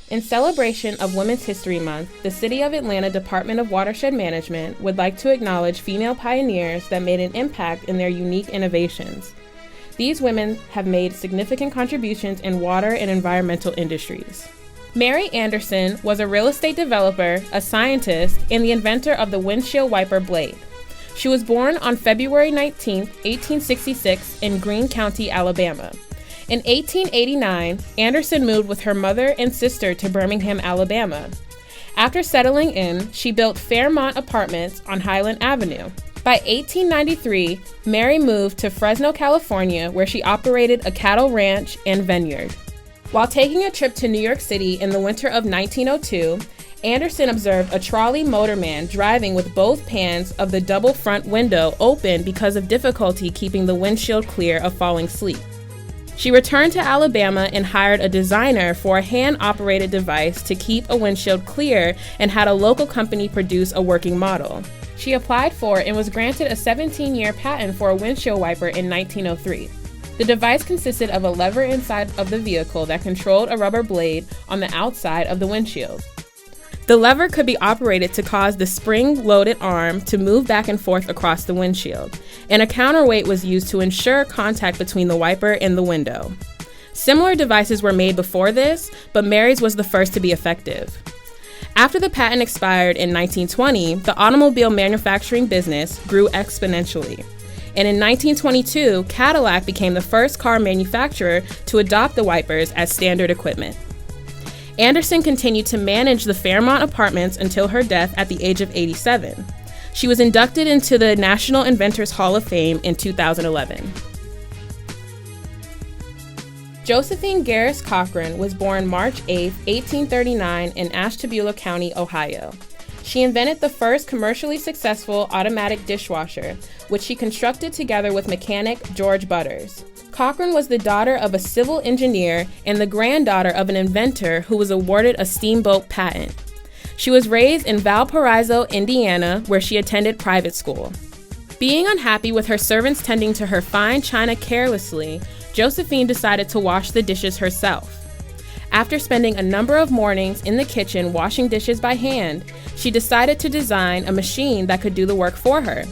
In celebration of Women's History Month, the City of Atlanta Department of Watershed Management would like to acknowledge female pioneers that made an impact in their unique innovations. These women have made significant contributions in water and environmental industries. Mary Anderson was a real estate developer, a scientist, and the inventor of the Windshield Wiper blade. She was born on February 19, 1866, in Greene County, Alabama. In 1889, Anderson moved with her mother and sister to Birmingham, Alabama. After settling in, she built Fairmont Apartments on Highland Avenue. By 1893, Mary moved to Fresno, California, where she operated a cattle ranch and vineyard. While taking a trip to New York City in the winter of 1902, Anderson observed a trolley motorman driving with both pans of the double front window open because of difficulty keeping the windshield clear of falling sleet. She returned to Alabama and hired a designer for a hand-operated device to keep a windshield clear and had a local company produce a working model. She applied for and was granted a 17-year patent for a windshield wiper in 1903. The device consisted of a lever inside of the vehicle that controlled a rubber blade on the outside of the windshield. The lever could be operated to cause the spring-loaded arm to move back and forth across the windshield, and a counterweight was used to ensure contact between the wiper and the window. Similar devices were made before this, but Mary's was the first to be effective. After the patent expired in 1920, the automobile manufacturing business grew exponentially. And in 1922, Cadillac became the first car manufacturer to adopt the wipers as standard equipment. Anderson continued to manage the Fairmont Apartments until her death at the age of 87. She was inducted into the National Inventors Hall of Fame in 2011. Josephine Garrus Cochrane was born March 8, 1839 in Ashtabula County, Ohio. She invented the first commercially successful automatic dishwasher, which she constructed together with mechanic George Butters. Cochrane was the daughter of a civil engineer and the granddaughter of an inventor who was awarded a steamboat patent. She was raised in Valparaiso, Indiana, where she attended private school. Being unhappy with her servants tending to her fine china carelessly, Josephine decided to wash the dishes herself. After spending a number of mornings in the kitchen washing dishes by hand, she decided to design a machine that could do the work for her.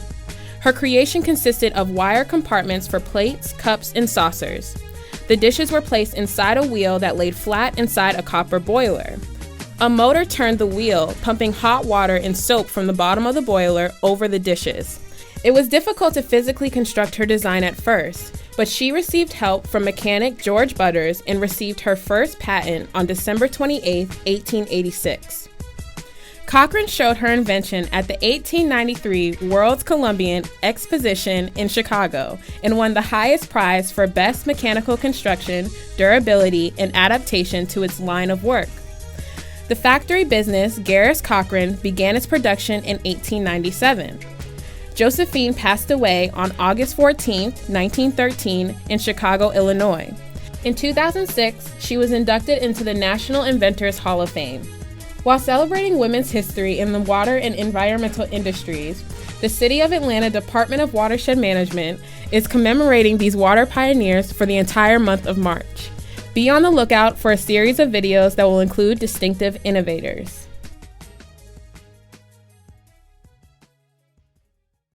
Her creation consisted of wire compartments for plates, cups, and saucers. The dishes were placed inside a wheel that laid flat inside a copper boiler. A motor turned the wheel, pumping hot water and soap from the bottom of the boiler over the dishes. It was difficult to physically construct her design at first, but she received help from mechanic George Butters and received her first patent on December 28, 1886. Cochrane showed her invention at the 1893 World's Columbian Exposition in Chicago and won the highest prize for Best Mechanical Construction, Durability, and Adaptation to its line of work. The factory business, Garrus Cochrane, began its production in 1897. Josephine passed away on August 14, 1913, in Chicago, Illinois. In 2006, she was inducted into the National Inventors Hall of Fame. While celebrating women's history in the water and environmental industries, the City of Atlanta Department of Watershed Management is commemorating these water pioneers for the entire month of March. Be on the lookout for a series of videos that will include distinctive innovators.